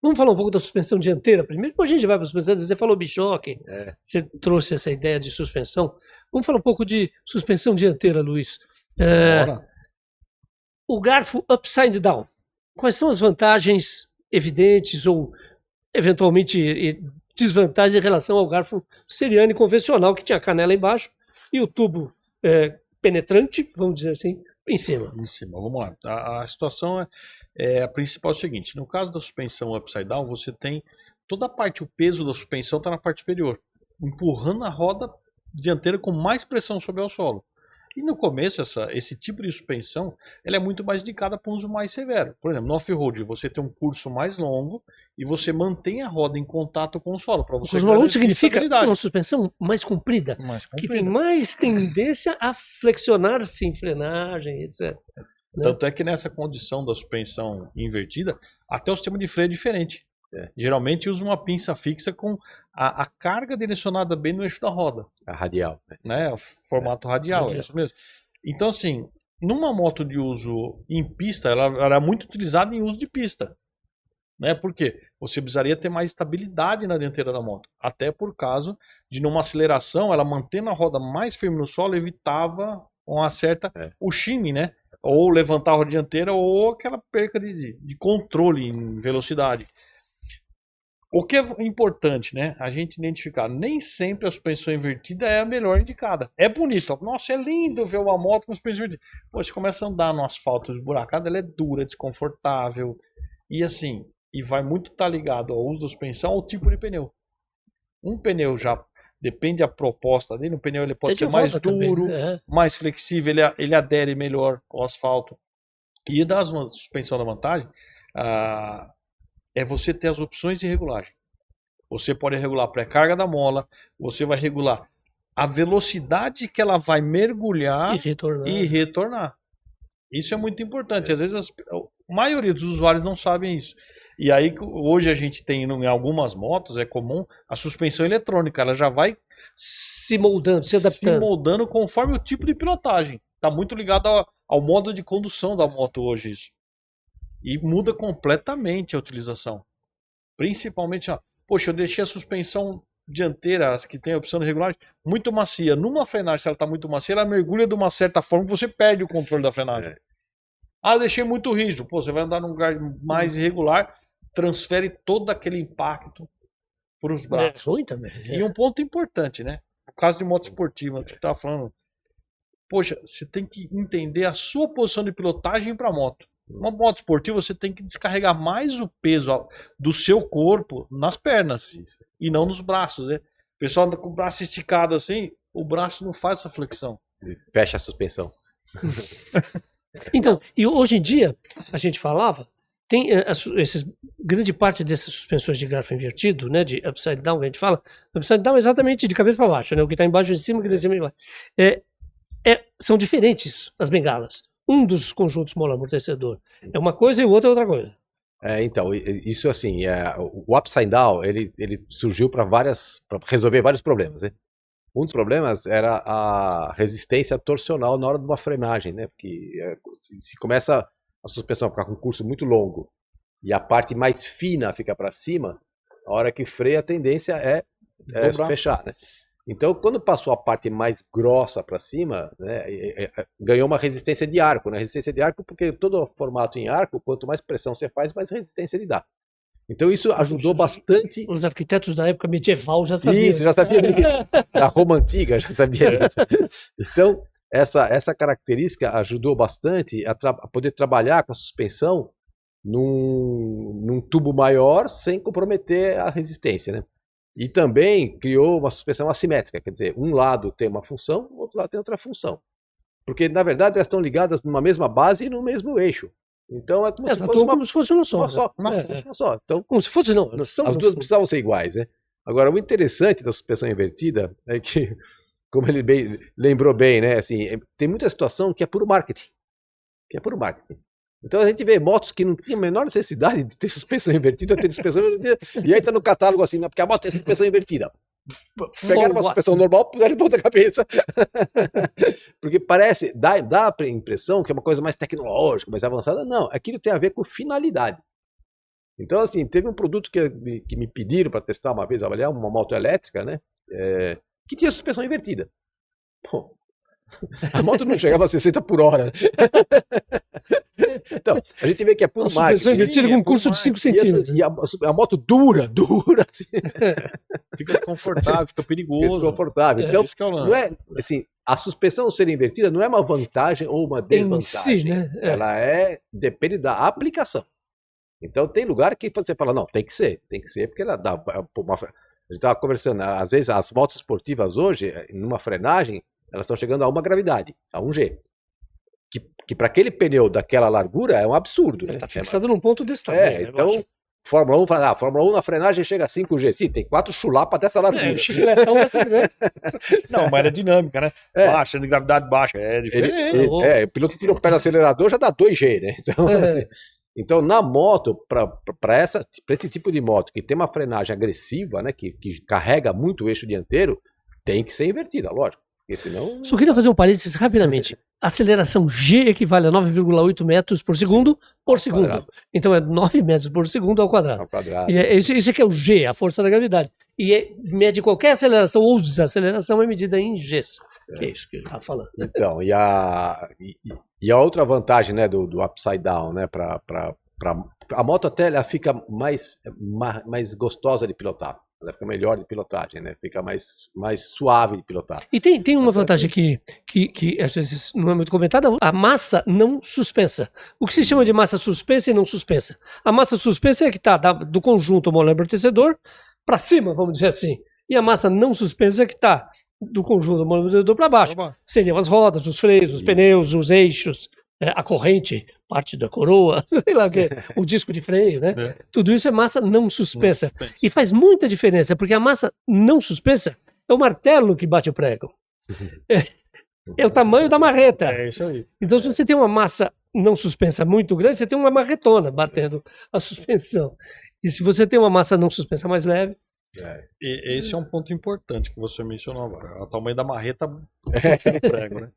Vamos falar um pouco da suspensão dianteira primeiro, depois a gente vai para a suspensão. Você falou bichoque, você trouxe essa ideia de suspensão. Vamos falar um pouco de suspensão dianteira, Luiz. O garfo upside down. Quais são as vantagens evidentes ou eventualmente desvantagens em relação ao garfo Ceriani convencional, que tinha a canela embaixo e o tubo penetrante, vamos dizer assim, em cima? Em cima, vamos lá. A situação a principal é o seguinte: no caso da suspensão upside down, você tem toda a parte, o peso da suspensão está na parte superior, empurrando a roda dianteira com mais pressão sobre o solo. E no começo, esse tipo de suspensão ela é muito mais indicada para um uso mais severo. Por exemplo, no off-road, você tem um curso mais longo e você mantém a roda em contato com o solo. Para você curso mais longo significa uma suspensão mais comprida, que tem mais tendência a flexionar-se em frenagem, etc. Tanto é que nessa condição da suspensão invertida, até o sistema de freio é diferente. Geralmente usa uma pinça fixa com a carga direcionada bem no eixo da roda. A radial. Né? O formato radial, é isso mesmo. Então, assim, numa moto de uso em pista, ela é muito utilizada em uso de pista. Né? Por quê? Você precisaria ter mais estabilidade na dianteira da moto. Até por causa de numa aceleração, ela mantendo a roda mais firme no solo, evitava uma certa o shimmy, né? Ou levantar a roda dianteira ou aquela perca de controle em velocidade. O que é importante, né? A gente identificar, nem sempre a suspensão invertida é a melhor indicada. É bonito, nossa, é lindo ver uma moto com suspensão invertida. Pô, você começa a andar no asfalto esburacado, ela é dura, desconfortável. E assim, vai muito estar ligado ao uso da suspensão ao tipo de pneu. Um pneu já depende da proposta dele, um pneu ele pode ser mais duro, mais flexível, ele adere melhor ao asfalto. E da suspensão da vantagem, é você ter as opções de regulagem. Você pode regular a pré-carga da mola, você vai regular a velocidade que ela vai mergulhar e retornar. Isso é muito importante. Às vezes a maioria dos usuários não sabem isso. E aí hoje a gente tem em algumas motos, é comum, a suspensão eletrônica, ela já vai se moldando, se adaptando. Se moldando conforme o tipo de pilotagem. Está muito ligado ao modo de condução da moto hoje isso. E muda completamente a utilização. Principalmente, poxa, eu deixei a suspensão dianteira, as que tem a opção de regulagem, muito macia. Numa frenagem, se ela está muito macia, ela mergulha de uma certa forma que você perde o controle da frenagem. Eu deixei muito rígido. Pô, você vai andar num lugar mais irregular, transfere todo aquele impacto para os braços. É ruim também. E um ponto importante, né? No caso de moto esportiva, que você estava falando, poxa, você tem que entender a sua posição de pilotagem para a moto. Uma moto esportiva você tem que descarregar mais o peso do seu corpo nas pernas e não nos braços, né? O pessoal anda com o braço esticado assim, o braço não faz essa flexão. Fecha a suspensão. Então, e hoje em dia, a gente falava, tem grande parte dessas suspensões de garfo invertido, né, de upside down, a gente fala, upside down é exatamente de cabeça para baixo, né, o que está embaixo é de cima, o que está em cima é de baixo. São diferentes as bengalas. Um dos conjuntos mola-amortecedor é uma coisa e o outro é outra coisa. Então, isso assim, o upside down, ele surgiu para resolver vários problemas, né? Um dos problemas era a resistência torsional na hora de uma frenagem, né? Porque se começa a suspensão a ficar com um curso muito longo e a parte mais fina fica para cima, a hora que freia a tendência é fechar, né? Então, quando passou a parte mais grossa para cima, né, ganhou uma resistência de arco, né? Resistência de arco porque todo formato em arco, quanto mais pressão você faz, mais resistência ele dá. Então isso ajudou bastante. Os arquitetos da época medieval já sabiam. Isso, já sabia. Da Roma Antiga já sabia. Então, essa característica ajudou bastante a poder trabalhar com a suspensão num tubo maior sem comprometer a resistência, né? E também criou uma suspensão assimétrica, quer dizer, um lado tem uma função, o outro lado tem outra função. Porque, na verdade, elas estão ligadas numa mesma base e no mesmo eixo. Então é como se fosse uma só. Uma só. Então, como se fosse, não. As duas precisavam ser iguais, né? Agora, o interessante da suspensão invertida é que, como ele lembrou bem, né? Assim, tem muita situação que é puro marketing. Então a gente vê motos que não tinham a menor necessidade de ter suspensão invertida, e aí tá no catálogo assim, porque a moto tem suspensão invertida. Pegaram uma suspensão normal, puseram de ponta cabeça. Porque dá a impressão que é uma coisa mais tecnológica, mais avançada. Não, aquilo tem a ver com finalidade. Então, assim, teve um produto que me pediram para testar uma vez, avaliar uma moto elétrica, né? Que tinha suspensão invertida. Bom, a moto não chegava a 60 por hora. Então, a gente vê que é puro marketing. Suspensão invertida com um curso de 5 centímetros. E a moto dura. Assim. Fica desconfortável, fica perigoso. Desconfortável. Então, isso que é o lance. não é, assim, a suspensão ser invertida não é uma vantagem ou uma desvantagem. Si, né? Ela depende da aplicação. Então, tem lugar que você fala, não, tem que ser, porque ela dá a gente estava conversando, às vezes as motos esportivas hoje, numa frenagem, elas estão chegando a uma gravidade, a 1G. Que para aquele pneu daquela largura é um absurdo. Ele Né? está fixado num ponto desse tamanho. Então, Fórmula 1 fala, Fórmula 1 na frenagem chega a 5G. Sim, tem 4 chulapas dessa largura. O chicletão você vê. Não, mas era dinâmica, né? Baixa, de gravidade baixa, é diferente. O piloto tira o pé do acelerador, já dá 2G, né? Então, então na moto, para esse tipo de moto que tem uma frenagem agressiva, né, que carrega muito o eixo dianteiro, tem que ser invertida, lógico. Porque senão... Só queria fazer um parênteses rapidamente. Aceleração G equivale a 9,8 metros por segundo por segundo. Quadrado. Então é 9 metros por segundo ao quadrado. Ao quadrado. E isso aqui é o G, a força da gravidade. E mede qualquer aceleração ou desaceleração é medida em Gs. Que é isso que ele está falando. Então, e a outra vantagem, né, do upside down, né, a moto até ela fica mais gostosa de pilotar. Ela fica melhor de pilotagem, né? Fica mais suave de pilotar. E tem uma vantagem que às vezes não é muito comentada, a massa não suspensa. O que se chama de massa suspensa e não suspensa? A massa suspensa é que está do conjunto monoamortecedor para cima, vamos dizer assim. E a massa não suspensa é que está do conjunto monoamortecedor para baixo. Seriam as rodas, os freios, os pneus, os eixos, a corrente, parte da coroa, sei lá o que, o disco de freio, né? Tudo isso é massa não suspensa. E faz muita diferença, porque a massa não suspensa é o martelo que bate o prego. É o tamanho da marreta. É isso aí. Então, se você tem uma massa não suspensa muito grande, você tem uma marretona batendo a suspensão. E se você tem uma massa não suspensa mais leve... E esse é um ponto importante que você mencionou agora. O tamanho da marreta no prego, né?